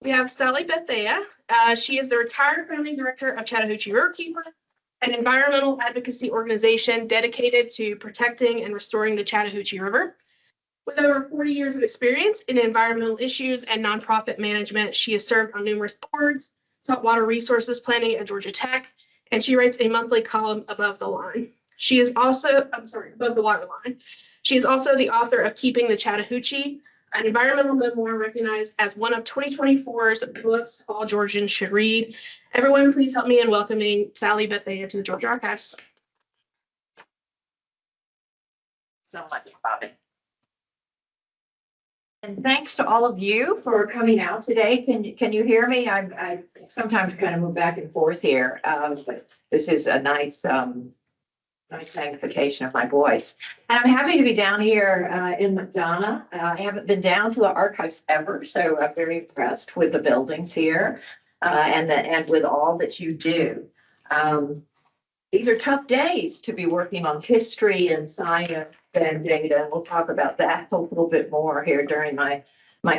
We have Sally Bethea. She is the retired founding director of Chattahoochee River 𝘒𝘕𝘵𝘠𝘯𝘓, an environmental advocacy organization dedicated to protecting and restoring the Chattahoochee River. With over 40 years of experience in environmental issues and nonprofit management, she has served on numerous boards, taught water resources planning at Georgia Tech, and she writes a monthly column above the line. She is also, above the waterline. She is also the author of Keeping the Chattahoochee, an environmental memoir recognized as one of 2024's books all Georgians should read. Everyone, please help me in welcoming Sally Bethea to the Georgia Archives. So much, Bobby. And thanks to all of you for coming out today. Can you hear me? I sometimes kind of move back and forth here, but this is a nice magnification of my voice. And I'm happy to be down here in McDonough. I haven't been down to the archives ever, so I'm very impressed with the buildings here and with all that you do. These are tough days to be working on history and science and data, and we'll talk about that a little bit more here during my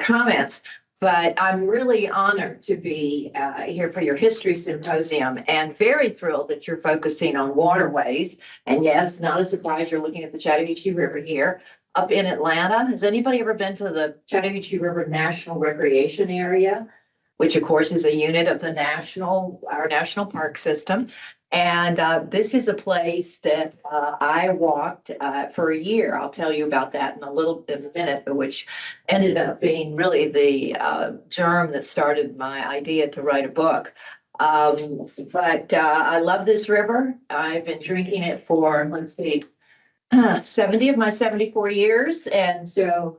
comments. But I'm really honored to be here for your history symposium and very thrilled that you're focusing on waterways. And yes, not a surprise, you're looking at the Chattahoochee River here up in Atlanta. Has anybody ever been to the Chattahoochee River National Recreation Area, which of course is a unit of the our national park system? And this is a place that I walked for a year. I'll tell you about that in a minute, which ended up being really the germ that started my idea to write a book. But I love this river. I've been drinking it for, let's see, 70 of my 74 years. And so,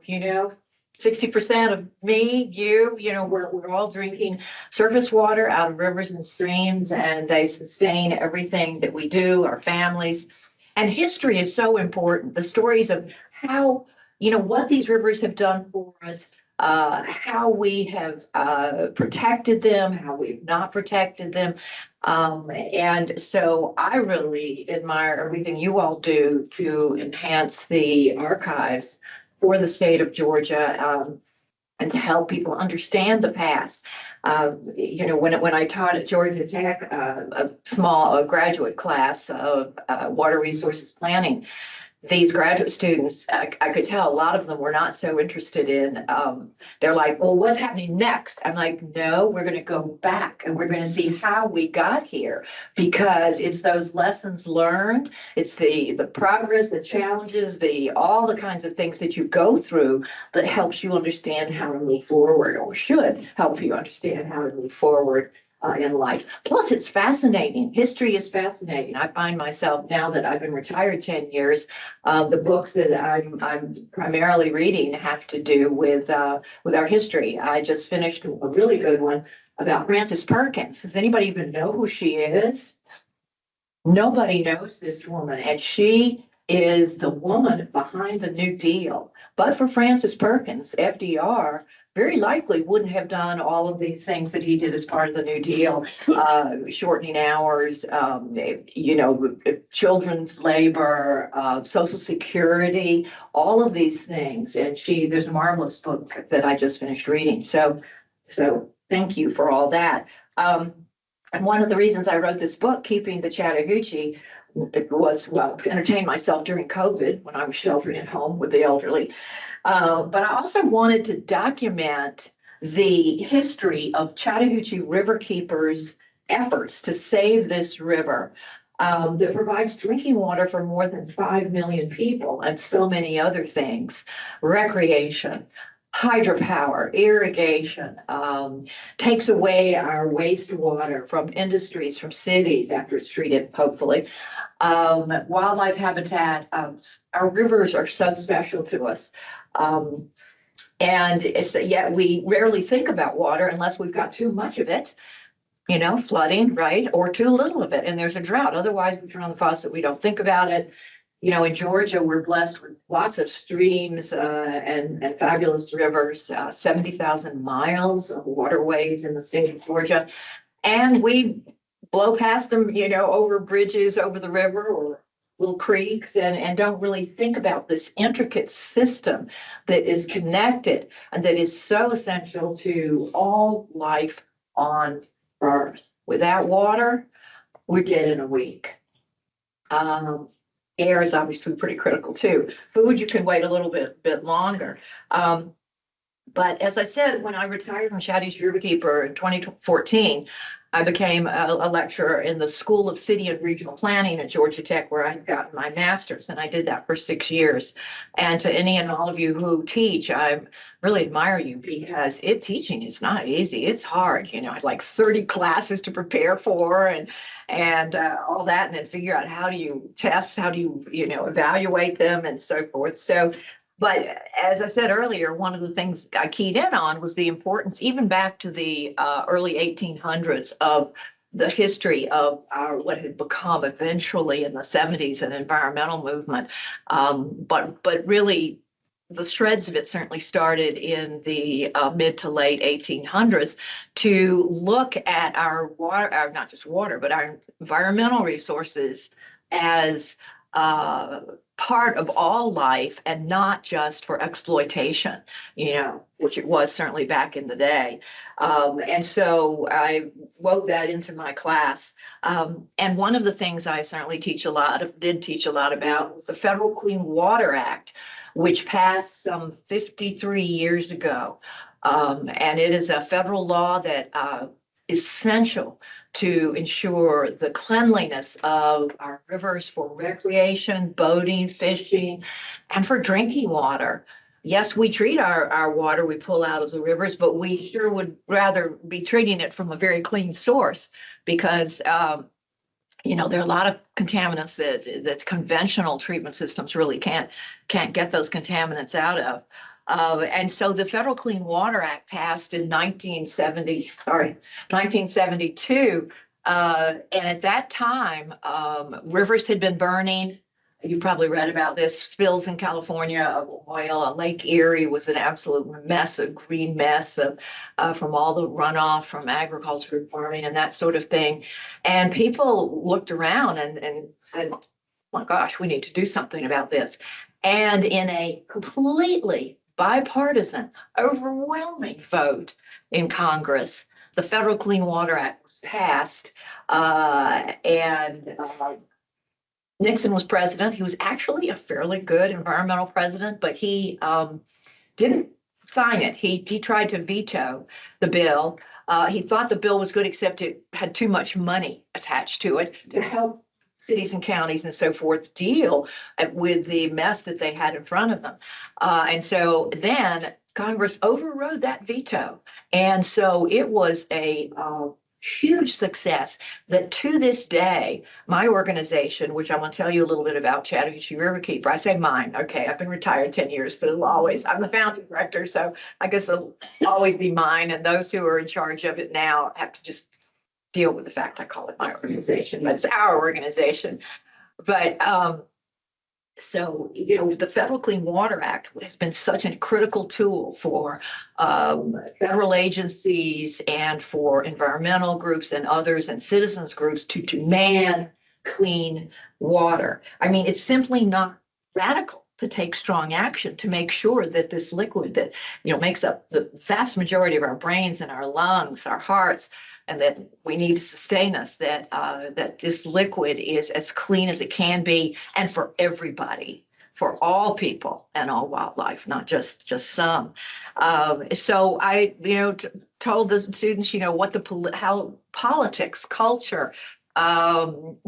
60% of me, we're all drinking surface water out of rivers and streams, and they sustain everything that we do, our families. And history is so important. The stories of how, what these rivers have done for us, how we have protected them, how we've not protected them. And so I really admire everything you all do to enhance the archives for the state of Georgia, and to help people understand the past. When I taught at Georgia Tech, a small graduate class of water resources planning, these graduate students, I could tell a lot of them were not so interested in, they're like, well, what's happening next? I'm like, no, we're going to go back and we're going to see how we got here, because it's those lessons learned. It's the progress, the challenges, all the kinds of things that you go through that helps you understand how to move forward, or should help you understand how to move forward in life. Plus, it's fascinating. History is fascinating. I find myself, now that I've been retired 10 years, the books that I'm primarily reading have to do with our history. I just finished a really good one about Frances Perkins. Does anybody even know who she is? Nobody knows this woman, and she is the woman behind the New Deal. But for Frances Perkins, FDR very likely wouldn't have done all of these things that he did as part of the New Deal, shortening hours, children's labor, Social Security, all of these things. And there's a marvelous book that I just finished reading. So thank you for all that. And one of the reasons I wrote this book, Keeping the Chattahoochee, was, to entertain myself during COVID when I was sheltering at home with the elderly. But I also wanted to document the history of Chattahoochee River keepers' efforts to save this river that provides drinking water for more than 5 million people, and so many other things: recreation, hydropower, irrigation, takes away our wastewater from industries, from cities after it's treated, hopefully. Wildlife habitat, our rivers are so special to us. And yet we rarely think about water unless we've got too much of it, flooding, right? Or too little of it, and there's a drought. Otherwise, we turn on the faucet, we don't think about it. In Georgia, we're blessed with lots of streams and fabulous rivers, 70,000 miles of waterways in the state of Georgia. And we blow past them, over bridges over the river, or little creeks and don't really think about this intricate system that is connected and that is so essential to all life on Earth. Without water, we're dead in a week. Air is obviously pretty critical too. Food, you can wait a little bit longer. But as I said, when I retired from Chattahoochee River Keeper in 2014, I became a lecturer in the School of City and Regional Planning at Georgia Tech, where I got my master's, and I did that for 6 years. And to any and all of you who teach, I really admire you because teaching is not easy. It's hard. I had like 30 classes to prepare for and all that, and then figure out how do you test, how do you, evaluate them and so forth. But as I said earlier, one of the things I keyed in on was the importance, even back to the early 1800s, of the history of what had become eventually in the 70s an environmental movement. But really, the shreds of it certainly started in the mid to late 1800s to look at our water, not just water, but our environmental resources as part of all life and not just for exploitation, which it was certainly back in the day. And so I wove that into my class. And one of the things I certainly did teach a lot about was the Federal Clean Water Act, which passed some 53 years ago. And it is a federal law that is essential to ensure the cleanliness of our rivers for recreation, boating, fishing, and for drinking water. Yes, we treat our water we pull out of the rivers, but we sure would rather be treating it from a very clean source because there are a lot of contaminants that conventional treatment systems really can't get those contaminants out of. And so the Federal Clean Water Act passed in 1972. And at that time, rivers had been burning. You've probably read about this, spills in California of oil. Lake Erie was an absolute mess, a green mess from all the runoff from agriculture, farming, and that sort of thing. And people looked around and said, oh my gosh, we need to do something about this. And in a completely bipartisan, overwhelming vote in Congress, the Federal Clean Water Act was passed, and Nixon was president. He was actually a fairly good environmental president, but he didn't sign it. He tried to veto the bill. He thought the bill was good, except it had too much money attached to it to help cities and counties and so forth deal with the mess that they had in front of them. And so then Congress overrode that veto. And so it was a huge success that to this day, my organization, which I'm going to tell you a little bit about, Chattahoochee River Keeper, I say mine, okay, I've been retired 10 years, but I'm the founding director, so I guess it'll always be mine. And those who are in charge of it now have to just deal with the fact I call it my organization, but it's our organization. But so, the Federal Clean Water Act has been such a critical tool for federal agencies and for environmental groups and others and citizens groups to demand clean water. I mean, it's simply not radical to take strong action to make sure that this liquid that makes up the vast majority of our brains and our lungs, our hearts, and that we need to sustain us, that this liquid is as clean as it can be, and for everybody, for all people and all wildlife, not just some. So I told the students how politics, culture,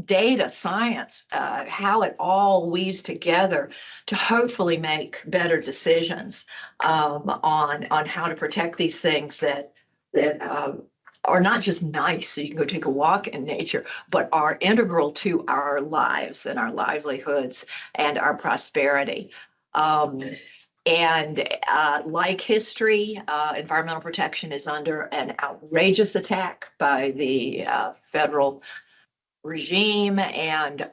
data, science, how it all weaves together to hopefully make better decisions on how to protect these things that are not just nice so you can go take a walk in nature, but are integral to our lives and our livelihoods and our prosperity. And like history, environmental protection is under an outrageous attack by the federal regime, and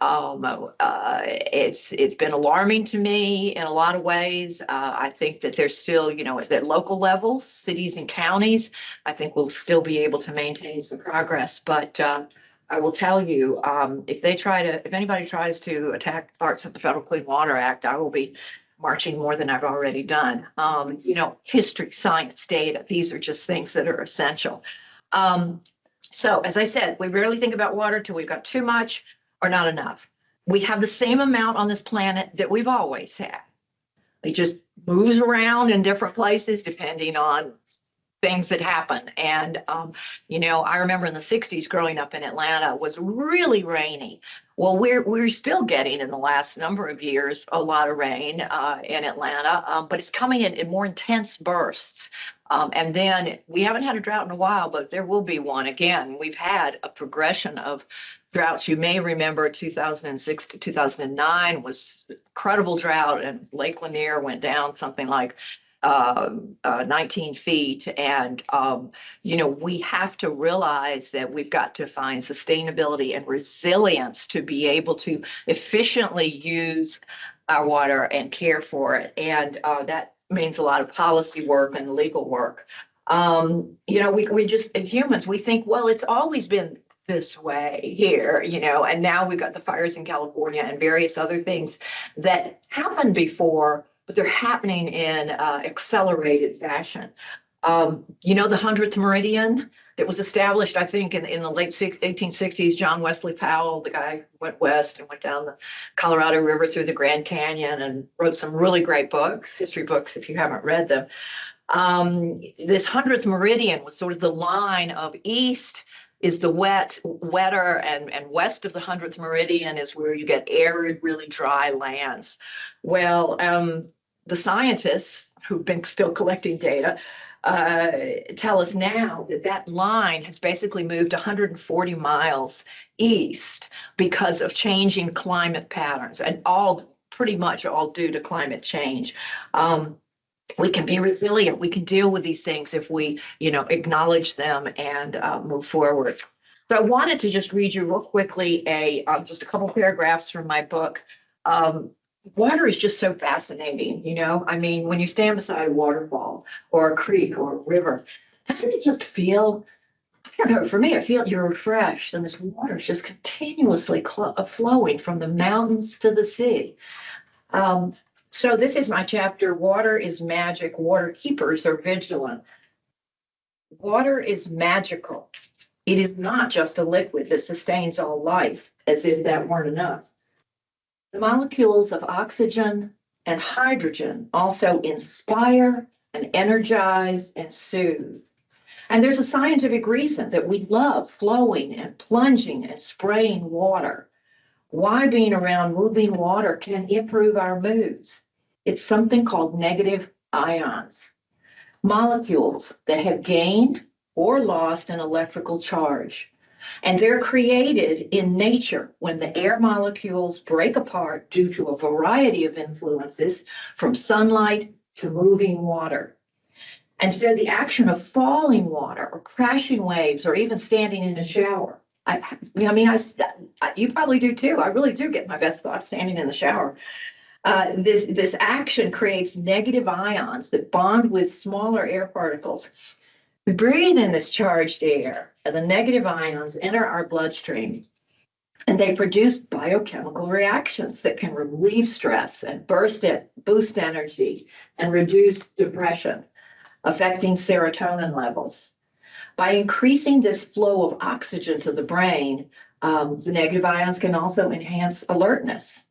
it's been alarming to me in a lot of ways. I think that there's still, at local levels, cities and counties, I think we'll still be able to maintain some progress, but I will tell you, if anybody tries to attack parts of the Federal Clean Water Act, I will be marching more than I've already done. History, science, data, these are just things that are essential. So as I said, we rarely think about water till we've got too much or not enough. We have the same amount on this planet that we've always had. It just moves around in different places depending on things that happen. And, I remember in the 60s growing up in Atlanta was really rainy. Well, we're still getting in the last number of years a lot of rain in Atlanta, but it's coming in more intense bursts. And then we haven't had a drought in a while, but there will be one again. We've had a progression of droughts. You may remember 2006 to 2009 was incredible drought, and Lake Lanier went down something like 19 feet. And, we have to realize that we've got to find sustainability and resilience to be able to efficiently use our water and care for it. And that means a lot of policy work and legal work. We just, as humans, we think, well, it's always been this way here, and now we've got the fires in California and various other things that happened before, but they're happening in accelerated fashion. The 100th meridian that was established, I think, in the late 1860s, John Wesley Powell, the guy went west and went down the Colorado River through the Grand Canyon and wrote some really great books, history books, if you haven't read them. This 100th meridian was sort of the line of east is the wetter, and west of the 100th meridian is where you get arid, really dry lands. Well, the scientists who've been still collecting data tell us now that line has basically moved 140 miles east because of changing climate patterns, and pretty much all due to climate change. We can be resilient. We can deal with these things if we, acknowledge them and move forward. So I wanted to just read you real quickly just a couple paragraphs from my book. Water is just so fascinating, when you stand beside a waterfall or a creek or a river, doesn't it just feel, I don't know, for me, I feel you're refreshed, and this water is just continuously flowing from the mountains to the sea. So this is my chapter, Water is Magic, Water Keepers Are Vigilant. Water is magical. It is not just a liquid that sustains all life, as if that weren't enough. The molecules of oxygen and hydrogen also inspire and energize and soothe. And there's a scientific reason that we love flowing and plunging and spraying water. Why being around moving water can improve our moods. It's something called negative ions, molecules that have gained or lost an electrical charge. And they're created in nature when the air molecules break apart due to a variety of influences, from sunlight to moving water. And so the action of falling water or crashing waves or even standing in a shower. You probably do too. I really do get my best thoughts standing in the shower. This action creates negative ions that bond with smaller air particles. We breathe in this charged air, and the negative ions enter our bloodstream, and they produce biochemical reactions that can relieve stress and boost energy and reduce depression, affecting serotonin levels. By increasing this flow of oxygen to the brain, the negative ions can also enhance alertness.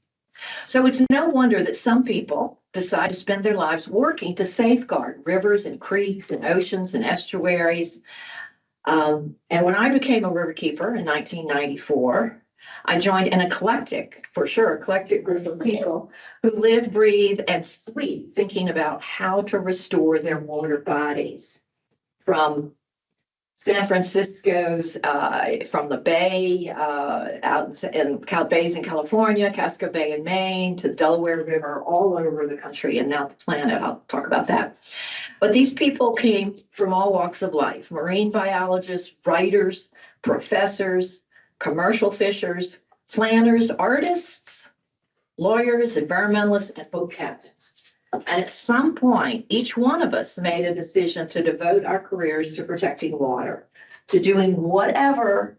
So it's no wonder that some people decide to spend their lives working to safeguard rivers and creeks and oceans and estuaries. And when I became a riverkeeper in 1994, I joined an eclectic group of people who live, breathe, and sleep thinking about how to restore their water bodies. From San Francisco's, from the Bay, out in bays in California, Casco Bay in Maine, to the Delaware River, all over the country and now the planet. I'll talk about that. But these people came from all walks of life: marine biologists, writers, professors, commercial fishers, planners, artists, lawyers, environmentalists, and boat captains. And at some point, each one of us made a decision to devote our careers to protecting water, to doing whatever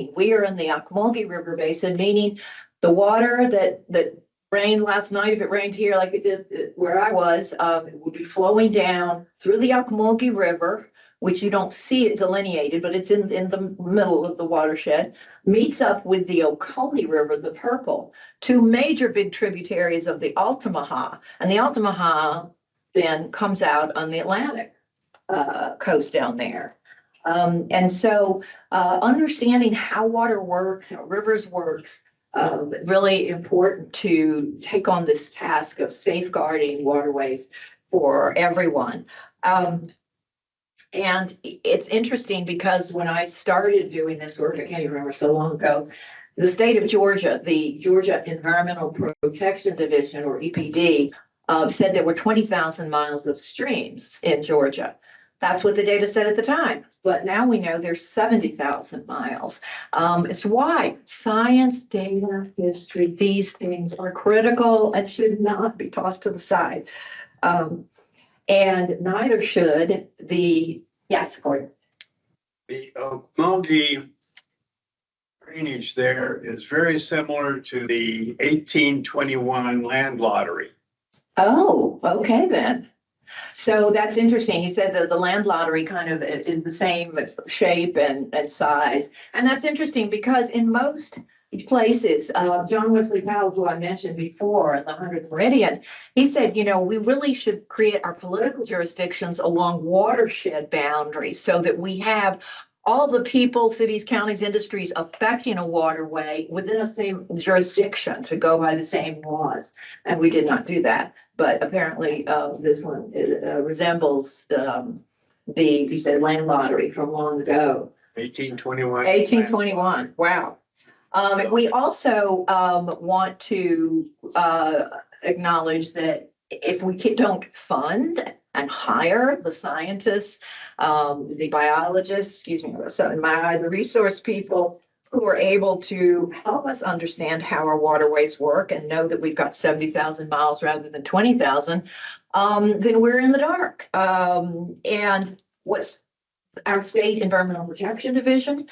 rain. We are in the 𝘒𝘕𝘬𝘮 River Basin, meaning the water that rained last night, if it rained here like it did where I was, it would be flowing down through the 𝘒𝘕𝘬𝘮 River, which you don't see it delineated, but it's in the middle of the watershed, meets up with the Oconee River, the purple, two major big tributaries of the 𝘊𝘒𝘕𝘬𝘮. And the 𝘊𝘒𝘕𝘬𝘮 then comes out on the Atlantic coast down there. And so understanding how water works, how rivers work, really important to take on this task of safeguarding waterways for everyone. And it's interesting because when I started doing this work, I can't even remember so long ago, the state of Georgia, the Georgia Environmental Protection Division, or EPD, said there were 20,000 miles of streams in Georgia. That's what the data said at the time. But now we know there's 70,000 miles. It's why science, data, history, these things are critical and should not be tossed to the side. And neither should yes, Gordon. The 𝘒𝘕𝘬𝘮 drainage there is very similar to the 1821 land lottery. Oh, okay then. So that's interesting. He said that the land lottery kind of is the same shape and size. And that's interesting because in most places, John Wesley Powell, who I mentioned before in the 100th Meridian, he said, you know, we really should create our political jurisdictions along watershed boundaries so that we have all the people, cities, counties, industries affecting a waterway within the same jurisdiction to go by the same laws. And we did not do that. But apparently this one resembles you said land lottery from long ago. 1821. 1821, wow. We also want to acknowledge that if we don't fund and hire the scientists, the biologists, the resource people who are able to help us understand how our waterways work and know that we've got 70,000 miles rather than 20,000, then we're in the dark. And what's our state environmental protection division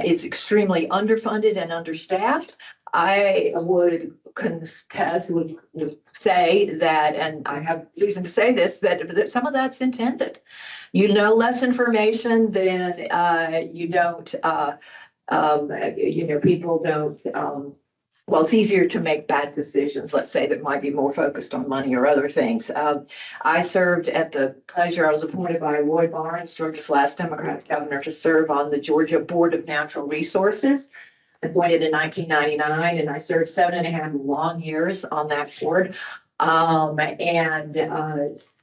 is extremely underfunded and understaffed. I would contest, would say that, and I have reason to say this, that some of that's intended. You know less information than you don't, people don't well, it's easier to make bad decisions, let's say, that might be more focused on money or other things. I served at the pleasure, I was appointed by Roy Barnes, Georgia's last Democratic governor, to serve on the Georgia Board of Natural Resources, appointed in 1999, and I served 7.5 long years on that board.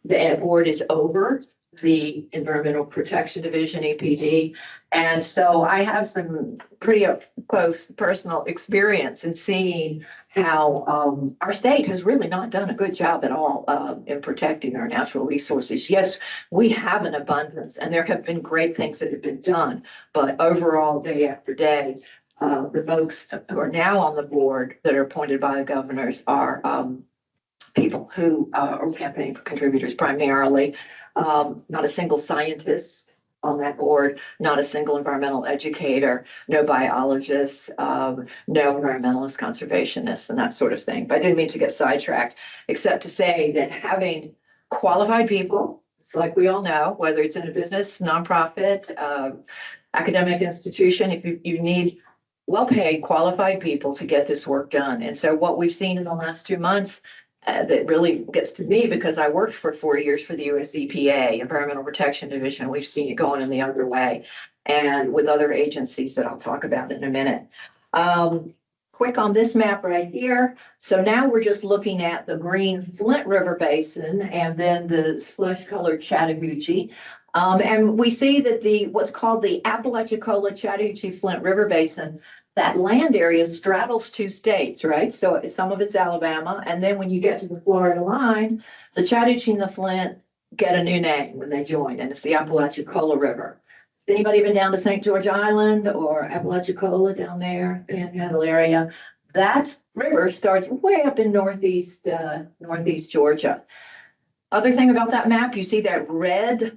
The board is over the Environmental Protection Division, EPD. And so I have some pretty up close personal experience in seeing how our state has really not done a good job at all in protecting our natural resources. Yes, we have an abundance and there have been great things that have been done, but overall, day after day, the folks who are now on the board that are appointed by the governors are people who are campaign contributors primarily. Not a single scientist on that board, not a single environmental educator, no biologists, no environmentalist, conservationists, and that sort of thing. But I didn't mean to get sidetracked, except to say that having qualified people, it's like we all know, whether it's in a business, nonprofit, academic institution, if you need well-paid, qualified people to get this work done. And so what we've seen in the last 2 months that really gets to me, because I worked for 4 years for the US EPA, Environmental Protection Division. We've seen it going in the other way and with other agencies that I'll talk about in a minute. Quick on this map right here. So now we're just looking at the green Flint River Basin and then the flesh-colored Chattahoochee. And we see that what's called the 𝘊𝘩𝘢𝘵𝘢𝘯𝘵 Chattahoochee Flint River Basin, that land area straddles 2 states, right? So some of it's Alabama. And then when you get to the Florida line, the Chattahoochee and the Flint get a new name when they join, and it's the 𝘊𝘩𝘊𝘆𝘠 River. Anybody been down to St. George Island or 𝘊𝘩𝘊𝘠 down there, Panhandle area? That river starts way up in northeast Georgia. Other thing about that map, you see that red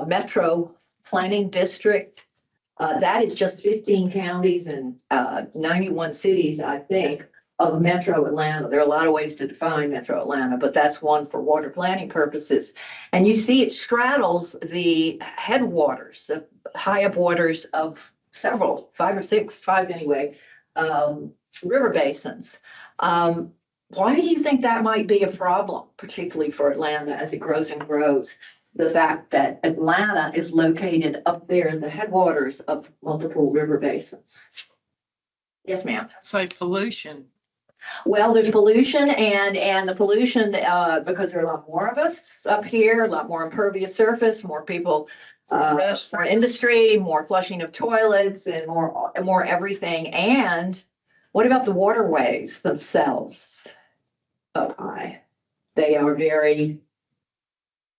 metro planning district. That is just 15 counties and 91 cities, I think, of Metro Atlanta. There are a lot of ways to define Metro Atlanta, but that's one for water planning purposes. And you see it straddles the headwaters, the high up waters of several, 5 or 6, 5 anyway, river basins. Why do you think that might be a problem, particularly for Atlanta as it grows and grows? The fact that Atlanta is located up there in the headwaters of multiple river basins. Yes, ma'am. Say pollution. Well, there's pollution and the pollution, because there are a lot more of us up here, a lot more impervious surface, more people, more industry, more flushing of toilets and more everything. And what about the waterways themselves up high? They are very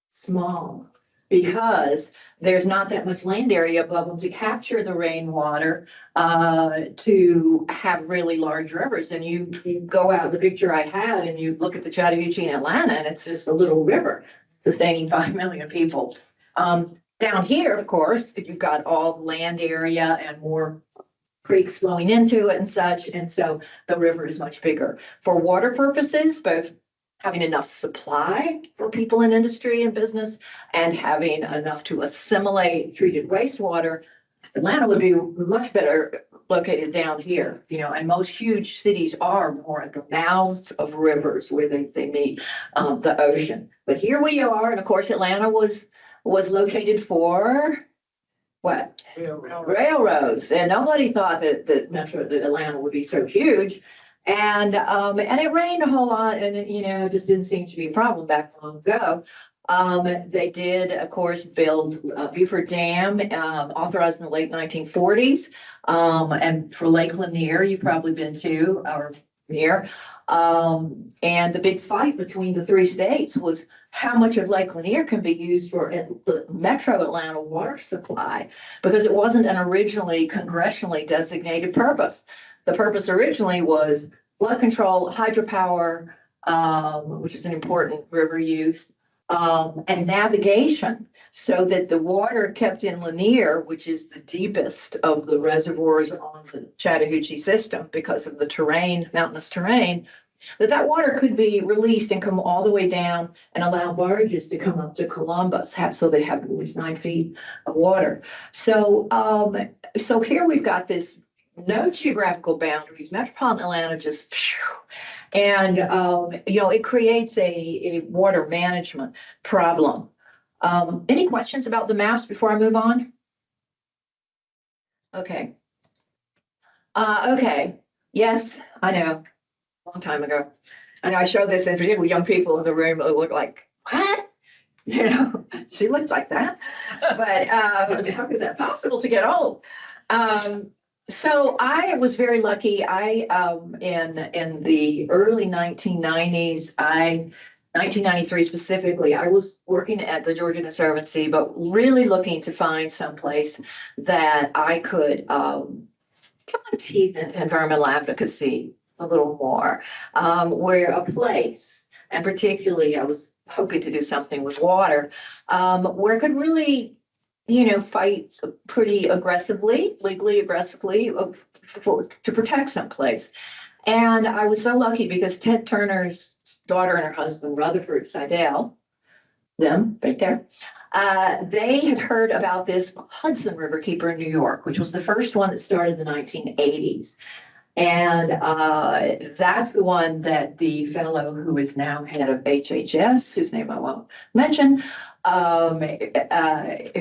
small because there's not that much land area above them to capture the rainwater to have really large rivers. And you go out, the picture I had, and you look at the Chattahoochee in Atlanta, and it's just a little river sustaining 5 million people. Down here, of course, you've got all land area and more creeks flowing into it and such. And so the river is much bigger. For water purposes, both having enough supply for people in industry and business and having enough to assimilate treated wastewater, Atlanta would be much better located down here, and most huge cities are more at the mouths of rivers where they meet the ocean. But here we are, and of course, Atlanta was located for what? Railroads. And nobody thought that Atlanta would be so huge. And it rained a whole lot, and it just didn't seem to be a problem back long ago. They did, of course, build Beaufort Dam, authorized in the late 1940s. And for Lake Lanier, you've probably been to or near. And the big fight between the 3 states was how much of Lake Lanier can be used for the Metro Atlanta water supply, because it wasn't an originally congressionally designated purpose. The purpose originally was flood control, hydropower, which is an important river use, and navigation, so that the water kept in Lanier, which is the deepest of the reservoirs on the Chattahoochee system because of the terrain, mountainous terrain, that water could be released and come all the way down and allow barges to come up to Columbus, so they have at least 9 feet of water. So here we've got this no geographical boundaries, metropolitan Atlanta just, phew. And, it creates a water management problem. Any questions about the maps before I move on? Okay. Okay. Yes, I know. Long time ago. And I showed this, and particularly young people in the room who look like, what? She looked like that. But how is that possible to get old? So I was very lucky. In the early 1990s, 1993 specifically, I was working at the Georgian Conservancy, but really looking to find someplace that I could get my teeth into environmental advocacy a little more, where a place, and particularly I was hoping to do something with water, where I could really, fight pretty aggressively, legally aggressively, to protect someplace. And I was so lucky because Ted Turner's daughter and her husband, Rutherford Seidel, them right there, they had heard about this Hudson River Keeper in New York, which was the first one that started in the 1980s. And that's the one that the fellow who is now head of HHS, whose name I won't mention,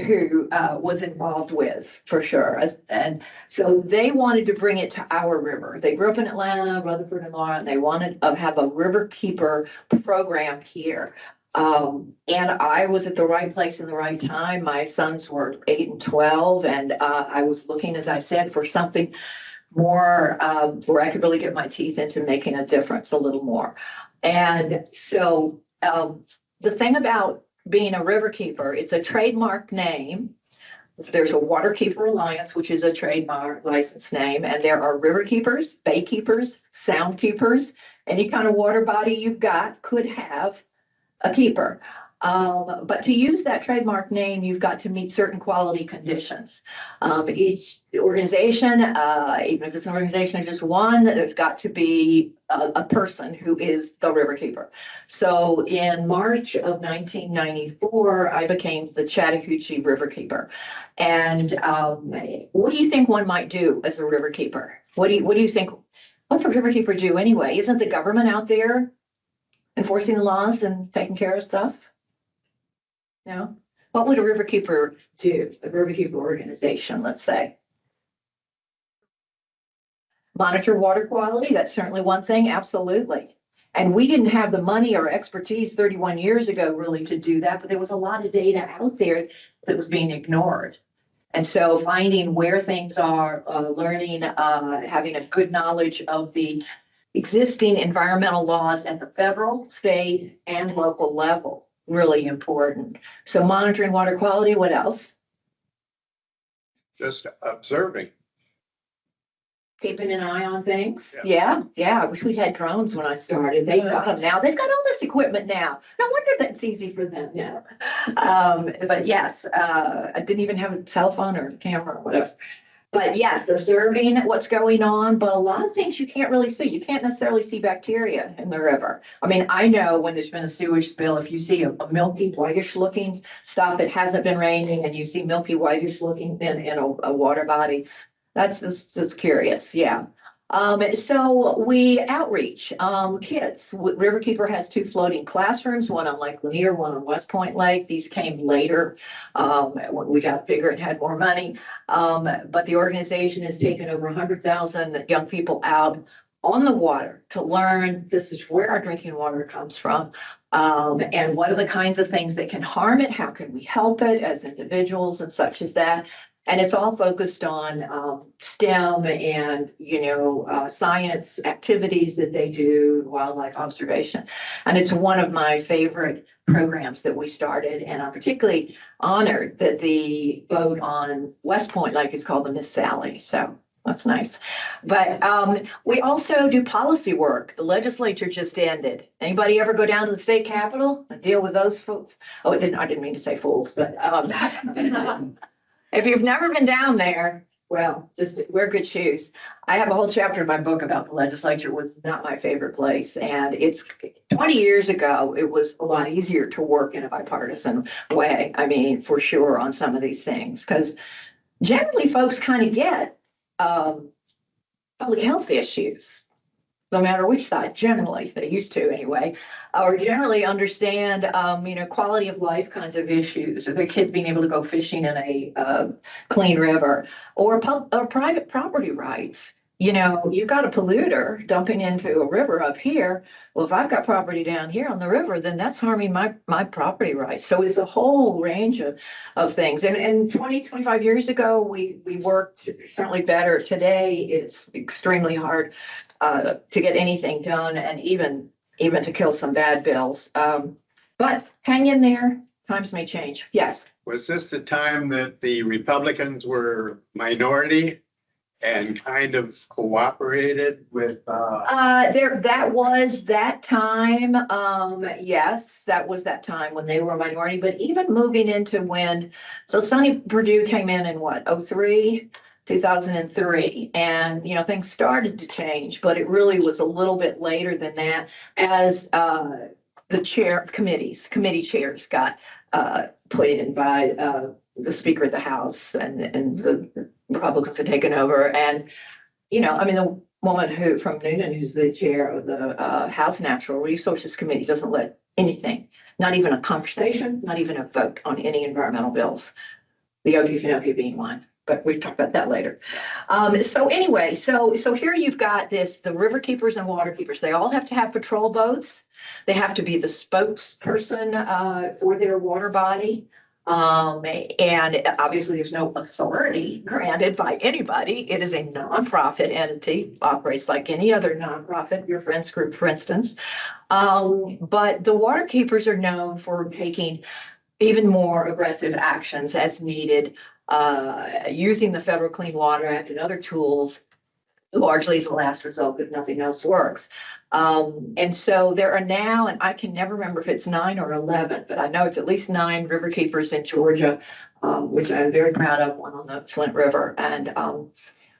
who was involved with for sure. And so they wanted to bring it to our river. They grew up in Atlanta, Rutherford and Laura, and they wanted to have a river keeper program here. And I was at the right place in the right time. My sons were 8 and 12, and I was looking, as I said, for something more where I could really get my teeth into making a difference a little more. And so the thing about being a river keeper, it's a trademark name. There's a Water Keeper Alliance, which is a trademark license name, and there are river keepers, bay keepers, sound keepers. Any kind of water body you've got could have a keeper. But to use that trademark name, you've got to meet certain quality conditions. Each organization, even if it's an organization of just one, there's got to be a person who is the river keeper. So in March of 1994, I became the Chattahoochee River Keeper. And what do you think one might do as a river keeper? What do you think? What's a river keeper do anyway? Isn't the government out there enforcing the laws and taking care of stuff? No? What would a river keeper do? A river keeper organization, let's say. Monitor water quality, that's certainly one thing, absolutely. And we didn't have the money or expertise 31 years ago really to do that, but there was a lot of data out there that was being ignored. And so finding where things are, learning, having a good knowledge of the existing environmental laws at the federal, state, and local level. Really important. So monitoring water quality, what else? Just observing. Keeping an eye on things. Yeah. I wish we'd had drones when I started. They've got them now. They've got all this equipment now. No wonder that's easy for them now. But yes, I didn't even have a cell phone or camera or whatever. But yes, observing what's going on, but a lot of things you can't really see. You can't necessarily see bacteria in the river. I mean, I know when there's been a sewage spill, if you see a milky whitish looking stuff, it hasn't been raining, and you see milky whitish looking in a water body, that's curious. Yeah. So we outreach kids. Riverkeeper has 2 floating classrooms, one on Lake Lanier, one on West Point Lake. These came later when we got bigger and had more money. But the organization has taken over 100,000 young people out on the water to learn this is where our drinking water comes from. And what are the kinds of things that can harm it? How can we help it as individuals and such as that? And it's all focused on STEM and, science activities that they do, wildlife observation. And it's one of my favorite programs that we started. And I'm particularly honored that the boat on West Point Lake is called the Miss Sally. So that's nice. But we also do policy work. The legislature just ended. Anybody ever go down to the state capitol and deal with those folks? Oh, I didn't mean to say fools, but if you've never been down there, well, just wear good shoes. I have a whole chapter in my book about the legislature. It was not my favorite place. And it's 20 years ago, it was a lot easier to work in a bipartisan way. I mean, for sure on some of these things, because generally folks kind of get public health issues, no matter which side, generally, they used to anyway, or generally understand, quality of life kinds of issues, or the kid being able to go fishing in a clean river, or private property rights. You've got a polluter dumping into a river up here. Well, if I've got property down here on the river, then that's harming my property rights. So it's a whole range of things. And 25 years ago, we worked certainly better. Today, it's extremely hard to get anything done, and even to kill some bad bills. But hang in there. Times may change. Yes. Was this the time that the Republicans were minority and kind of cooperated with? That was that time. Yes, that was that time when they were a minority. But even moving into so Sonny Perdue came in what, 2003, and things started to change, but it really was a little bit later than that, as the committee chairs got put in by the Speaker of the House, and the Republicans had taken over. And the woman from Noonan, who's the chair of the House Natural Resources Committee, doesn't let anything, not even a conversation, not even a vote on any environmental bills, the 𝘒𝘕𝘵𝘠𝘗𝘕 being one. But we'll talk about that later. So anyway, so here you've got the river keepers and water keepers. They all have to have patrol boats. They have to be the spokesperson for their water body. And obviously there's no authority granted by anybody. It is a nonprofit entity, operates like any other nonprofit, your friends group, for instance. But the water keepers are known for taking even more aggressive actions as needed, using the Federal Clean Water Act and other tools, largely as a last result if nothing else works. And so there are now, and I can never remember if it's 9 or 11, but I know it's at least 9 river keepers in Georgia, which I'm very proud of, one on the Flint River. And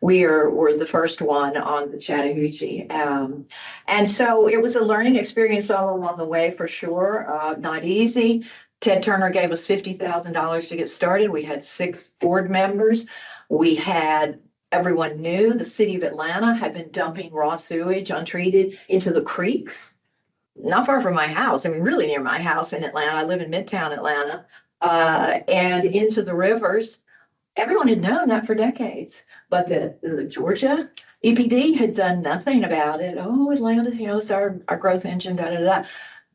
we're the first one on the Chattahoochee. And so it was a learning experience all along the way, for sure. Not easy. Ted Turner gave us $50,000 to get started. We had 6 board members. Everyone knew the city of Atlanta had been dumping raw sewage untreated into the creeks, not far from my house. I mean, really near my house in Atlanta. I live in Midtown Atlanta, and into the rivers. Everyone had known that for decades, but the Georgia EPD had done nothing about it. Oh, Atlanta's, it's our growth engine,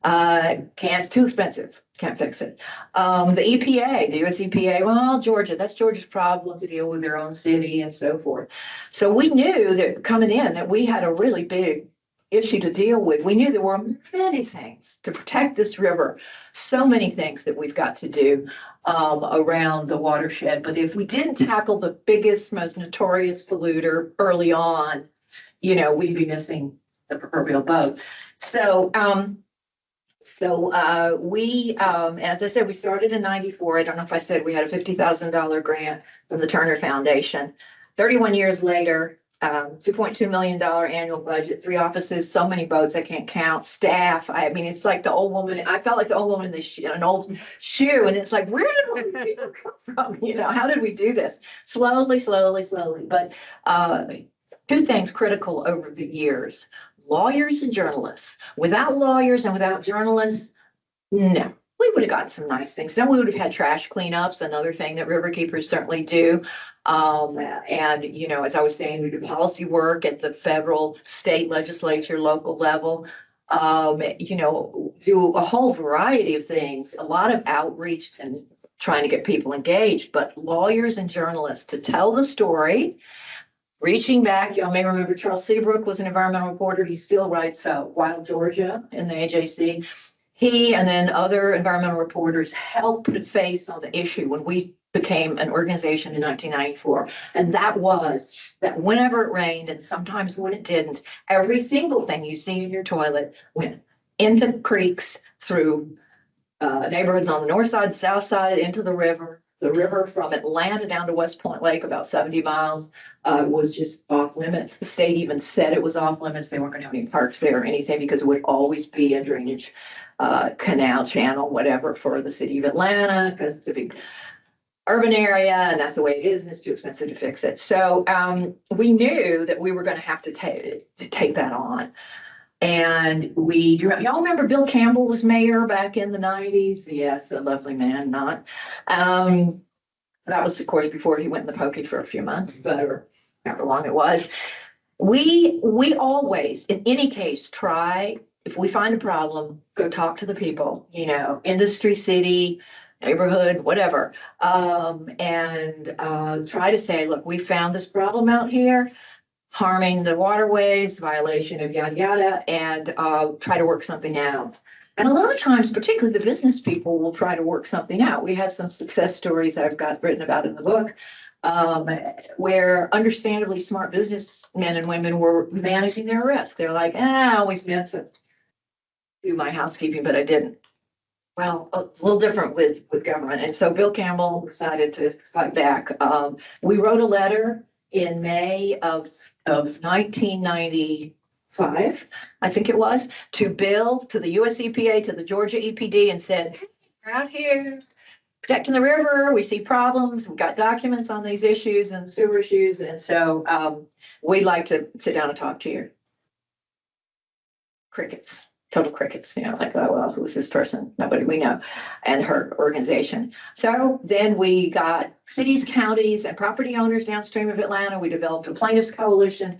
it's too expensive. Can't fix it. The EPA, the US EPA, well, Georgia, that's Georgia's problem to deal with their own city and so forth. So we knew that coming in that we had a really big issue to deal with. We knew there were many things to protect this river, so many things that we've got to do around the watershed. But if we didn't tackle the biggest, most notorious polluter early on, we'd be missing the proverbial boat. So we, as I said, we started in '94. I don't know if I said we had a $50,000 grant from the Turner Foundation. 31 years later, $2.2 million annual budget, 3 offices, so many boats I can't count, staff. I mean, it's like the old woman. I felt like the old woman in an old shoe. And it's like, where did all these people come from? How did we do this? Slowly. But 2 things critical over the years. Lawyers and journalists. Without lawyers and without journalists, no, we would have gotten some nice things. Then we would have had trash cleanups, another thing that river keepers certainly do. And, as I was saying, we do policy work at the federal, state legislature, local level. Do a whole variety of things, a lot of outreach and trying to get people engaged, but lawyers and journalists to tell the story. Reaching back, y'all may remember Charles Seabrook was an environmental reporter. He still writes Wild Georgia in the AJC. He and then other environmental reporters helped put a face on the issue when we became an organization in 1994. And that was that whenever it rained, and sometimes when it didn't, every single thing you see in your toilet went into creeks, through neighborhoods on the north side, south side, into the river. The river from Atlanta down to West Point Lake, about 70 miles, was just off limits. The state even said it was off limits. They weren't going to have any parks there or anything because it would always be a drainage canal, channel, whatever, for the city of Atlanta, because it's a big urban area, and that's the way it is, and it's too expensive to fix it. So we knew that we were going to have to take that on. And y'all remember Bill Campbell was mayor back in the 90s? Yes, a lovely man, not. That was, of course, before he went in the pokey for a few months, but or however long it was. We always, in any case, try, if we find a problem, go talk to the people, industry, city, neighborhood, whatever, and try to say, look, we found this problem out here, harming the waterways, violation of yada yada, and try to work something out. And a lot of times, particularly the business people will try to work something out. We have some success stories I've got written about in the book, where understandably smart businessmen and women were managing their risk. They're like, I always meant to do my housekeeping, but I didn't. Well, a little different with government. And so Bill Campbell decided to fight back. We wrote a letter in May of 1995, I think it was, to Bill, to the US EPA, to the Georgia EPD, and said, hey, we're out here protecting the river. We see problems. We've got documents on these issues and sewer issues. And so we'd like to sit down and talk to you. Crickets. Total crickets, like, oh, well, who's this person? Nobody we know, and her organization. So then we got cities, counties, and property owners downstream of Atlanta. We developed a plaintiffs coalition.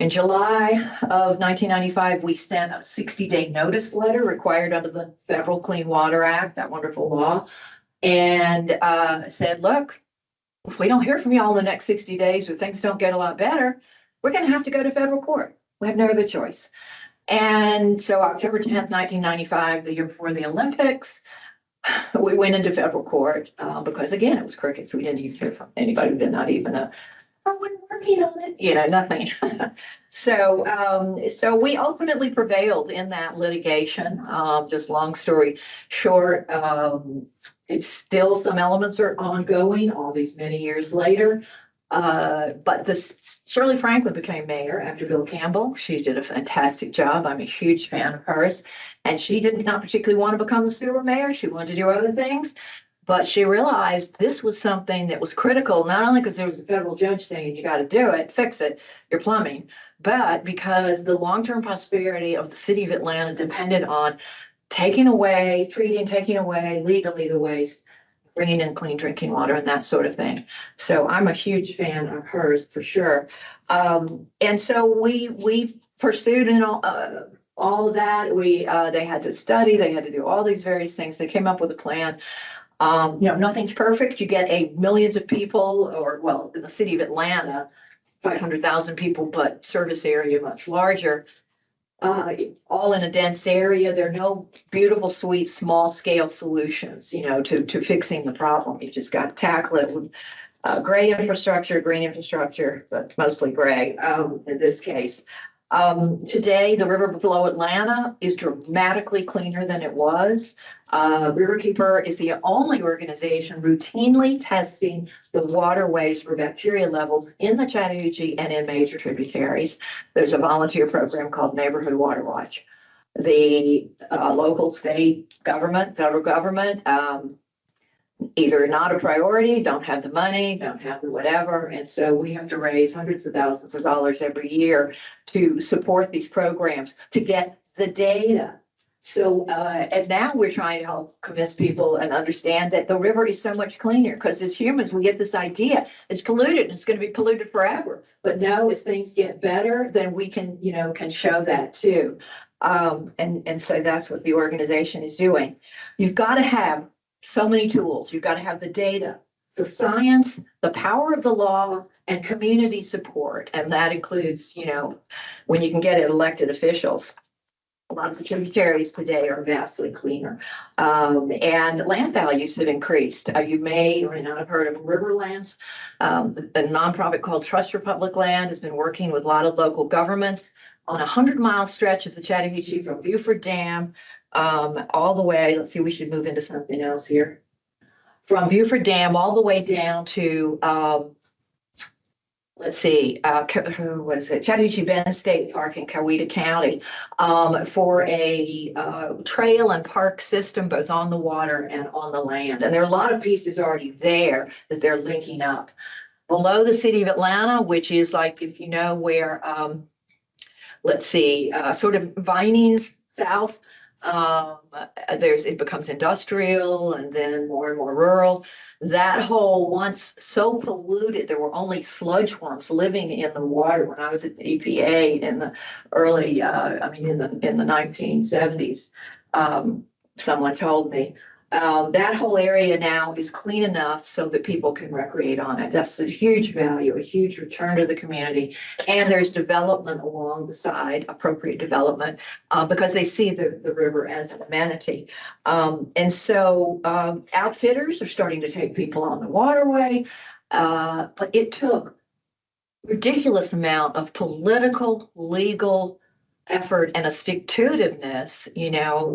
In July of 1995, we sent a 60-day notice letter required under the Federal Clean Water Act, that wonderful law, and said, look, if we don't hear from you all in the next 60 days or things don't get a lot better, we're going to have to go to federal court. We have no other choice. And so October 10th, 1995, the year before the Olympics, we went into federal court because, again, it was crickets. We didn't even hear from anybody. We did not even know, we're working on it, nothing. So we ultimately prevailed in that litigation. Just long story short, it's still, some elements are ongoing all these many years later. But Shirley Franklin became mayor after Bill Campbell. She did a fantastic job. I'm a huge fan of hers. And she did not particularly want to become the sewer mayor. She wanted to do other things. But she realized this was something that was critical, not only because there was a federal judge saying you got to do it, fix it, your plumbing, but because the long-term prosperity of the city of Atlanta depended on taking away legally the waste, bringing in clean drinking water and that sort of thing. So I'm a huge fan of hers for sure. And so we pursued all of that. They had to study, they had to do all these various things. They came up with a plan. Nothing's perfect. You get millions of people, or well, in the city of Atlanta, 500,000 people, but service area much larger. All in a dense area. There are no beautiful, sweet, small scale solutions, to fixing the problem. You just got to tackle it with gray infrastructure, green infrastructure, but mostly gray in this case. Today, the river below Atlanta is dramatically cleaner than it was. Riverkeeper is the only organization routinely testing the waterways for bacteria levels in the Chattahoochee and in major tributaries. There's a volunteer program called Neighborhood Water Watch. The local, state government, federal government, either not a priority, don't have the money, don't have the whatever. And so we have to raise hundreds of thousands of dollars every year to support these programs, to get the data. So, and now we're trying to help convince people and understand that the river is so much cleaner, because as humans, we get this idea it's polluted and it's going to be polluted forever. But no, as things get better, then we can show that too. And so that's what the organization is doing. You've got to have so many tools. You've got to have the data, the science, the power of the law, and community support. And that includes, when you can get it, elected officials. A lot of the tributaries today are vastly cleaner. And land values have increased. You may or may not have heard of Riverlands. A nonprofit called Trust for Public Land has been working with a lot of local governments on a 100-mile stretch of the Chattahoochee from Buford Dam all the way. Let's see, we should move into something else here. From Buford Dam all the way down to let's see, who was it? Chattahoochee Bend State Park in 𝘒𝘬𝘬𝘱𝘓 County, for a trail and park system, both on the water and on the land. And there are a lot of pieces already there that they're linking up. Below the city of Atlanta, which is like, if you know where, let's see, sort of Vinings South, it becomes industrial and then more and more rural. That whole, once so polluted, there were only sludge worms living in the water when I was at the EPA in the early, in the 1970s. Someone told me. That whole area now is clean enough so that people can recreate on it. That's a huge value, a huge return to the community. And there's development along the side, appropriate development, because they see the river as an amenity. And so outfitters are starting to take people on the waterway, but it took ridiculous amount of political, legal effort and a stick-to-itiveness,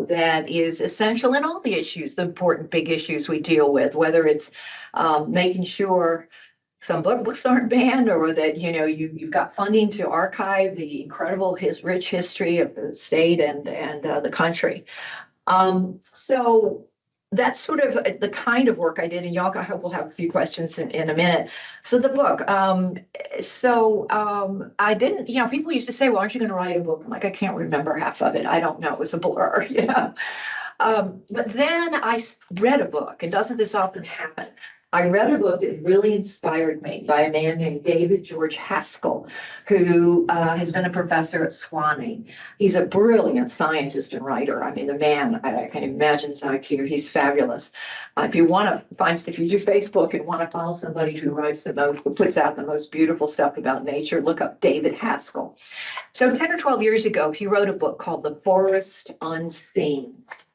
that is essential in all the issues, the important big issues we deal with, whether it's making sure some books aren't banned, or that, you've got funding to archive the incredible rich history of the state and the country. So that's sort of the kind of work I did, and y'all, I hope we'll have a few questions in a minute. So the book, I didn't, people used to say, well, aren't you going to write a book? I'm like, I can't remember half of it. I don't know. It was a blur, But then I read a book, and doesn't this often happen? I read a book that really inspired me by a man named David George Haskell, who has been a professor at 𝘒𝘦𝘦𝘱𝘪𝘯𝘐. He's a brilliant scientist and writer. I mean, the man, I can imagine his IQ. He's fabulous. If you do Facebook and want to follow somebody who puts out the most beautiful stuff about nature, look up David Haskell. So 10 or 12 years ago, he wrote a book called The Forest Unseen.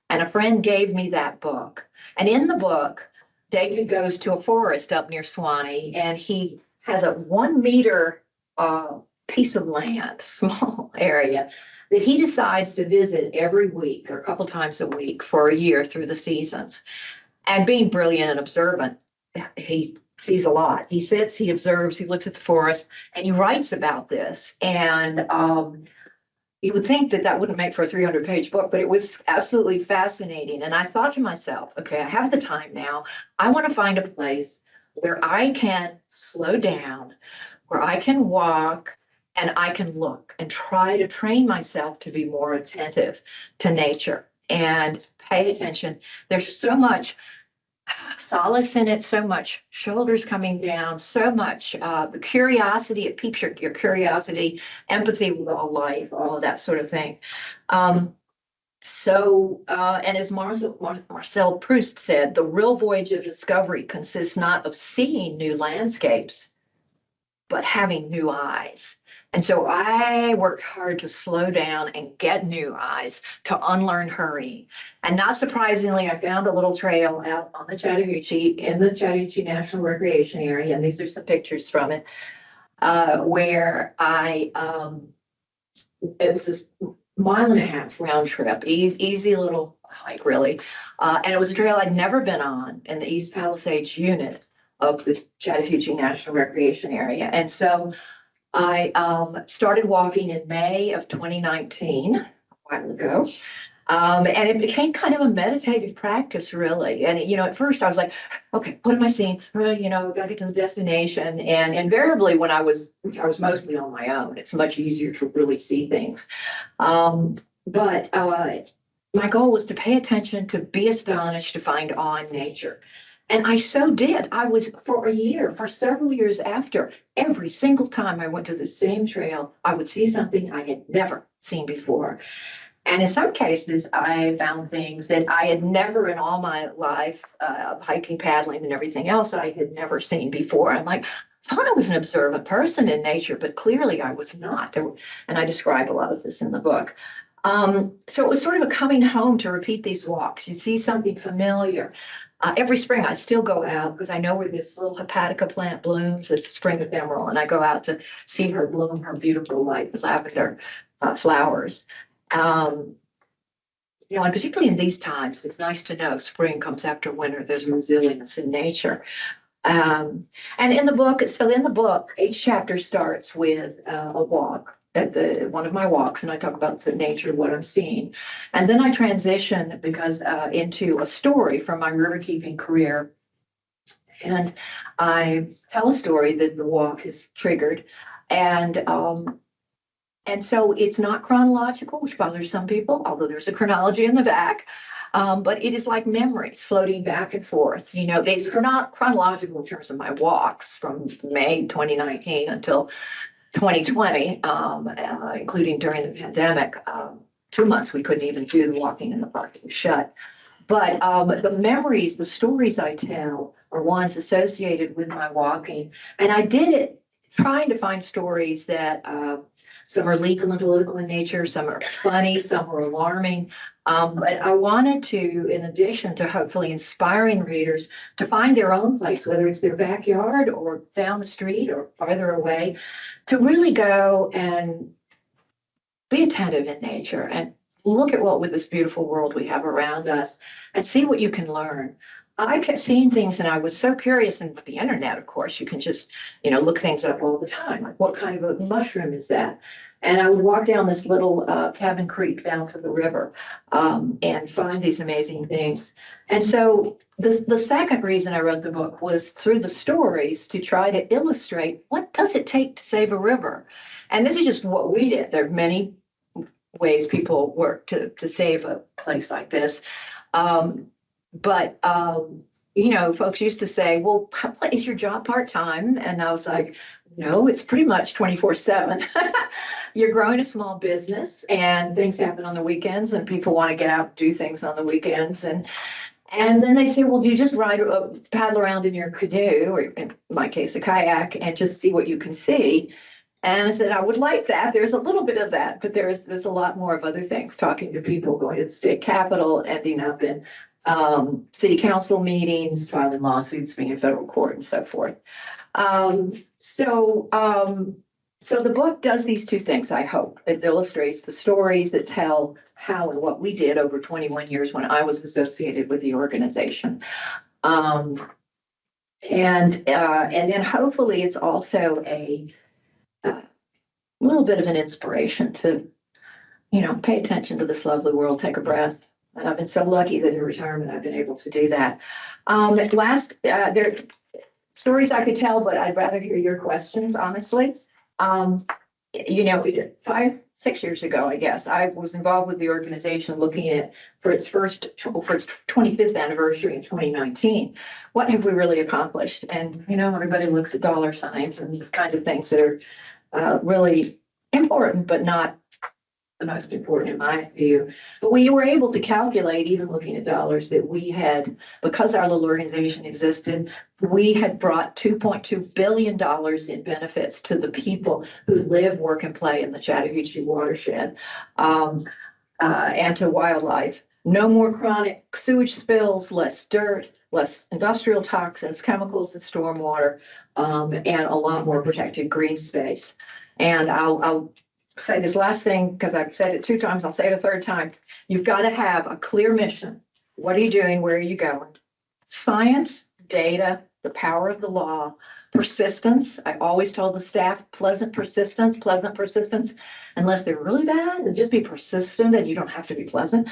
And a friend gave me that book. And in the book, David goes to a forest up near 𝘒𝘦𝘦, and he has a 1 meter piece of land, small area, that he decides to visit every week or a couple times a week for a year through the seasons. And being brilliant and observant, he sees a lot. He sits, he observes, he looks at the forest, and he writes about this. And you would think that wouldn't make for a 300-page book, but it was absolutely fascinating. And I thought to myself, okay, I have the time now. I want to find a place where I can slow down, where I can walk, and I can look and try to train myself to be more attentive to nature and pay attention. There's so much solace in it, so much shoulders coming down, so much the curiosity, it piques your curiosity, empathy with all life, all of that sort of thing. And as Marcel Proust said, the real voyage of discovery consists not of seeing new landscapes, but having new eyes. And so I worked hard to slow down and get new eyes, to unlearn hurrying. And not surprisingly, I found a little trail out on the Chattahoochee in the Chattahoochee National Recreation Area. And these are some pictures from it, where it was this 1.5 mile round trip, easy little hike, really. And it was a trail I'd never been on in the East Palisades unit of the Chattahoochee National Recreation Area. And so I started walking in May of 2019, a while ago, and it became kind of a meditative practice, really. And, at first I was like, okay, what am I seeing? Got to get to the destination. And invariably when I was mostly on my own, it's much easier to really see things. But my goal was to pay attention, to be astonished, to find awe in nature. And I so did. I was for several years after, every single time I went to the same trail, I would see something I had never seen before. And in some cases, I found things that I had never in all my life, hiking, paddling, and everything else, I had never seen before. I'm like, I thought I was an observant person in nature, but clearly I was not. And I describe a lot of this in the book. So it was sort of a coming home to repeat these walks. You see something familiar. Every spring I still go out because I know where this little hepatica plant blooms. It's a spring ephemeral, and I go out to see her bloom, her beautiful light lavender flowers. And particularly in these times, it's nice to know spring comes after winter. There's resilience in nature. And in the book, each chapter starts with a walk at one of my walks, and I talk about the nature of what I'm seeing. And then I transition into a story from my riverkeeping career. And I tell a story that the walk has triggered. And so it's not chronological, which bothers some people, although there's a chronology in the back. But it is like memories floating back and forth. You know, these are not chronological in terms of my walks from May 2019 until 2020, including during the pandemic. 2 months we couldn't even do the walking in the park, it was shut. But the memories, the stories I tell are ones associated with my walking. And I did it trying to find stories that some are legal and political in nature, some are funny, some are alarming. But I wanted to, in addition to hopefully inspiring readers to find their own place, whether it's their backyard or down the street or farther away, to really go and be attentive in nature and look at with this beautiful world we have around us and see what you can learn. I kept seeing things and I was so curious, and the internet, of course, you can just, look things up all the time. Like, what kind of a mushroom is that? And I would walk down this little cabin creek down to the river and find these amazing things. And so the second reason I wrote the book was through the stories to try to illustrate what does it take to save a river. And this is just what we did. There are many ways people work to save a place like this. Folks used to say, well, is your job part-time? And I was like, no, it's pretty much 24/7. You're growing a small business and things happen on the weekends and people want to get out and do things on the weekends. And then they say, well, do you just paddle around in your canoe, or in my case, a kayak, and just see what you can see? And I said, I would like that. There's a little bit of that, but there's a lot more of other things, talking to people, going to the state capitol, ending up in city council meetings, filing lawsuits, being in federal court, and so forth. So the book does these two things, I hope. It illustrates the stories that tell how and what we did over 21 years when I was associated with the organization. And then hopefully it's also a little bit of an inspiration to, pay attention to this lovely world, take a breath. And I've been so lucky that in retirement I've been able to do that. There are stories I could tell, but I'd rather hear your questions, honestly. 5-6 years ago, I guess, I was involved with the organization looking at for its 25th anniversary in 2019. What have we really accomplished? And, everybody looks at dollar signs and the kinds of things that are really important, but not the most important in my view. But we were able to calculate, even looking at dollars, that we had, because our little organization existed, we had brought $2.2 billion in benefits to the people who live, work, and play in the Chattahoochee watershed, and to wildlife. No more chronic sewage spills, less dirt, less industrial toxins, chemicals, and stormwater, and a lot more protected green space. And I'll say this last thing, because I've said it 2 times, I'll say it a 3rd time. You've got to have a clear mission. What are you doing? Where are you going? Science, data, the power of the law, persistence. I always told the staff, pleasant persistence, unless they're really bad, and just be persistent, and you don't have to be pleasant.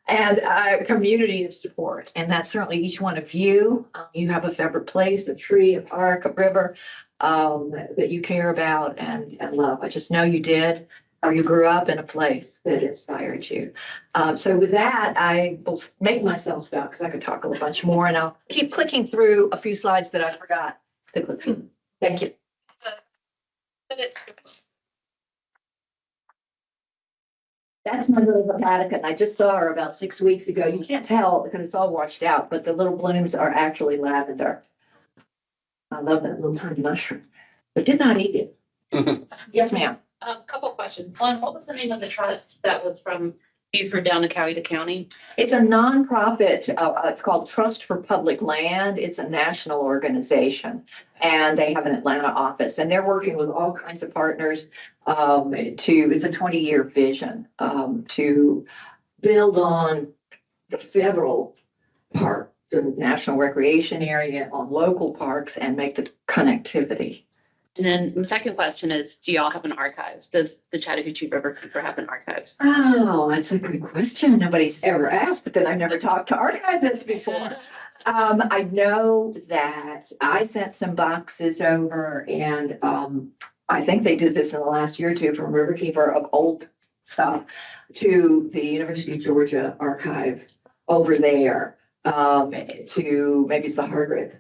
And a community of support. And that's certainly each one of you. You have a favorite place, a tree, a park, a river, that you care about and love. I just know you did, or you grew up in a place that inspired you. So with that, I will make myself stop because I could talk a bunch more, and I'll keep clicking through a few slides that I forgot to click through. Thank you. That's my little hepatica, and I just saw her about 6 weeks ago. You can't tell because it's all washed out, but the little blooms are actually lavender. I love that little tiny mushroom, but did not eat it. Yes, ma'am. A couple of questions. One, what was the name of the trust that was from Beaufort down to Coweta County? It's a nonprofit. It's called Trust for Public Land. It's a national organization, and they have an Atlanta office, and they're working with all kinds of partners it's a 20-year vision to build on the federal part the national recreation area, on local parks, and make the connectivity. And then the second question is, do y'all have an archives? Does the Chattahoochee River Keeper have an archives? Oh, that's a good question. Nobody's ever asked, but then I've never talked to archivists before. I know that I sent some boxes over, and I think they did this in the last year or two from Riverkeeper of old stuff to the University of Georgia archive over there, to maybe it's the Hargrave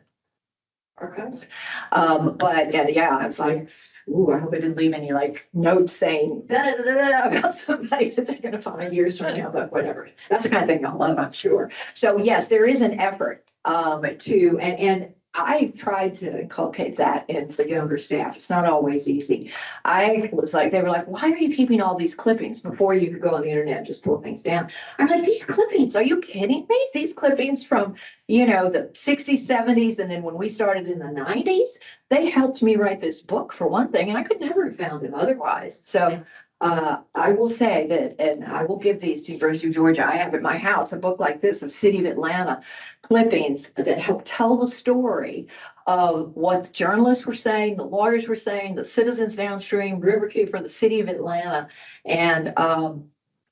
archives. But yeah, I was like, ooh, I hope I didn't leave any like notes saying about somebody that they're gonna find years from now, but whatever. That's the kind of thing I'll love, I'm sure. So yes, there is an effort and I tried to inculcate that in the younger staff. It's not always easy. I was like, they were like, why are you keeping all these clippings before you could go on the internet and just pull things down? I'm like, these clippings, are you kidding me? These clippings from, you know, the 60s, 70s, and then when we started in the 90s, they helped me write this book for one thing, and I could never have found them otherwise. So I will say that, and I will give these to University of Georgia. I have at my house a book like this of City of Atlanta clippings that help tell the story of what the journalists were saying, the lawyers were saying, the citizens downstream, Riverkeeper, the City of Atlanta. And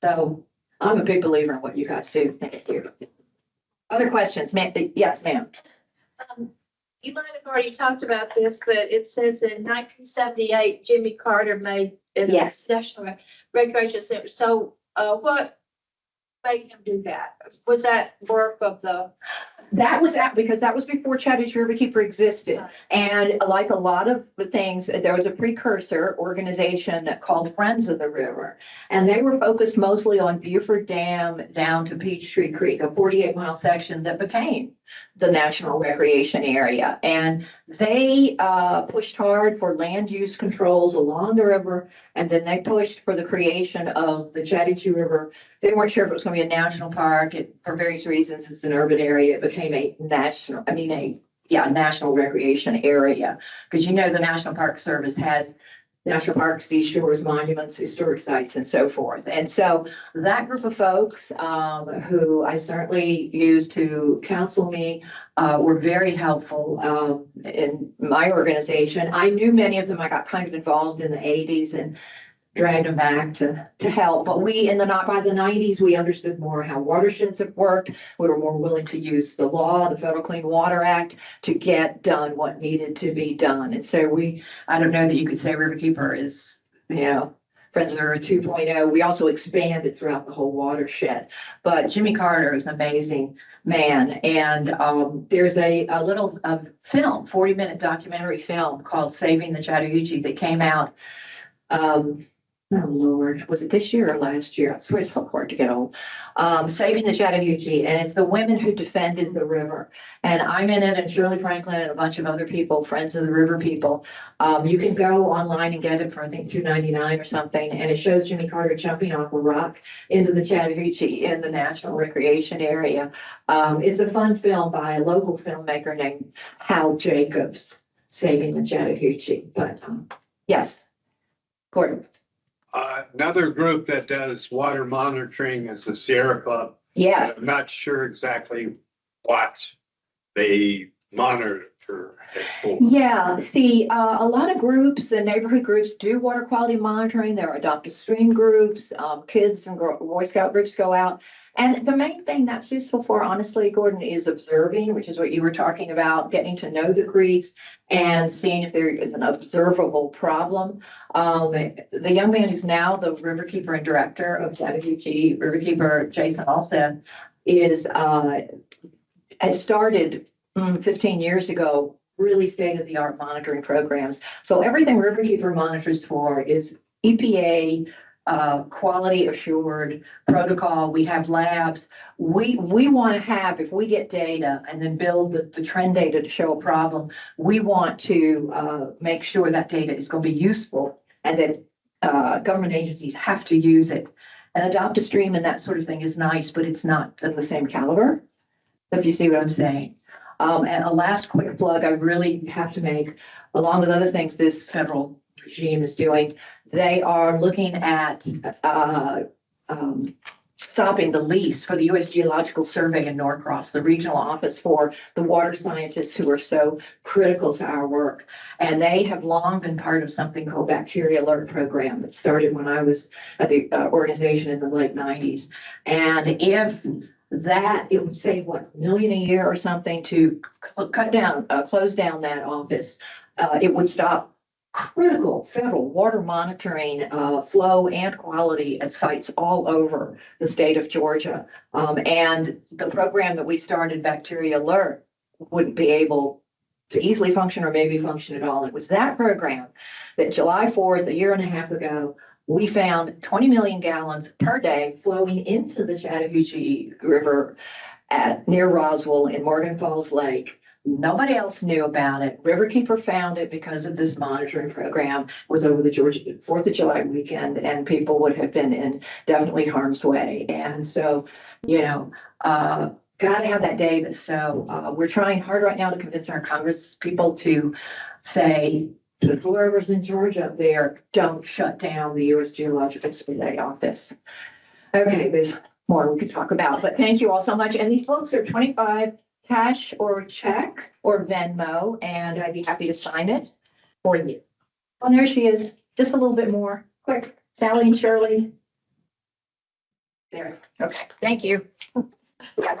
so I'm a big believer in what you guys do. Thank you. Other questions? Yes, ma'am. You might have already talked about this, but it says in 1978, Jimmy Carter made it a Yes. National Recreation Center. So what made him do that? Was that work of the? That was because that was before Chattahoochee Riverkeeper existed. And like a lot of the things, there was a precursor organization called Friends of the River. And they were focused mostly on Beaufort Dam down to Peachtree Creek, a 48-mile section that became the National Recreation Area. And they pushed hard for land use controls along the river. And then they pushed for the creation of the Chattahoochee River. They weren't sure if it was going to be a national park. For various reasons, it's an urban area. It became a national recreation area. Because you know the National Park Service has national parks, seashores, monuments, historic sites, and so forth. And so that group of folks who I certainly used to counsel me were very helpful in my organization. I knew many of them. I got kind of involved in the 80s and dragged them back to help. But by the 90s, we understood more how watersheds have worked. We were more willing to use the law, the Federal Clean Water Act, to get done what needed to be done. And so I don't know that you could say Riverkeeper is, Friends of the River 2.0. We also expanded throughout the whole watershed. But Jimmy Carter is an amazing man. And there's a little film, 40-minute documentary film called Saving the Chattahoochee that came out. Oh Lord, was it this year or last year? I swear it's so hard to get old. Saving the Chattahoochee, and it's the women who defended the river. And I'm in it, and Shirley Franklin and a bunch of other people, Friends of the River people. You can go online and get it for I think $2.99 or something, and it shows Jimmy Carter jumping off a rock into the Chattahoochee in the National Recreation Area. It's a fun film by a local filmmaker named Hal Jacobs, Saving the Chattahoochee. But yes, Gordon. Another group that does water monitoring is the Sierra Club. Yes. I'm not sure exactly what they monitor it for. Yeah, see, a lot of groups and neighborhood groups do water quality monitoring. There are adopt a stream groups, kids and Boy Scout groups go out. And the main thing that's useful for, honestly, Gordon, is observing, which is what you were talking about, getting to know the creeks and seeing if there is an observable problem. The young man who's now the Riverkeeper and director of Chattahoochee Riverkeeper, Jason Alston, has started 15 years ago, really state-of-the-art monitoring programs. So everything Riverkeeper monitors for is EPA, quality assured protocol. We have labs. We want to have, if we get data and then build the trend data to show a problem, we want to make sure that data is going to be useful and that government agencies have to use it. And adopt a stream and that sort of thing is nice, but it's not of the same caliber, if you see what I'm saying. And a last quick plug I really have to make, along with other things this federal regime is doing, they are looking at stopping the lease for the U.S. Geological Survey in Norcross, the regional office for the water scientists who are so critical to our work. And they have long been part of something called Bacteria Alert Program that started when I was at the organization in the late 90s. And if that, it would save what, $1 million a year or something to close down that office. It would stop critical federal water monitoring, flow and quality at sites all over the state of Georgia. And the program that we started, Bacteria Alert, wouldn't be able to easily function or maybe function at all. It was that program that July 4th, a year and a half ago, we found 20 million gallons per day flowing into the Chattahoochee River near Roswell in Morgan Falls Lake. Nobody else knew about it. Riverkeeper found it because of this monitoring program. It was over the Georgia 4th of July weekend, and people would have been in definitely harm's way. And so, got to have that data. So we're trying hard right now to convince our Congress people to say to whoever's in Georgia up there, don't shut down the U.S. Geological Survey office. Okay, there's more we could talk about, but thank you all so much. And these folks are 25 cash or check or Venmo, and I'd be happy to sign it for you. Oh, there she is. Just a little bit more. Quick, Sally and Shirley. There. Okay, thank you. Yeah.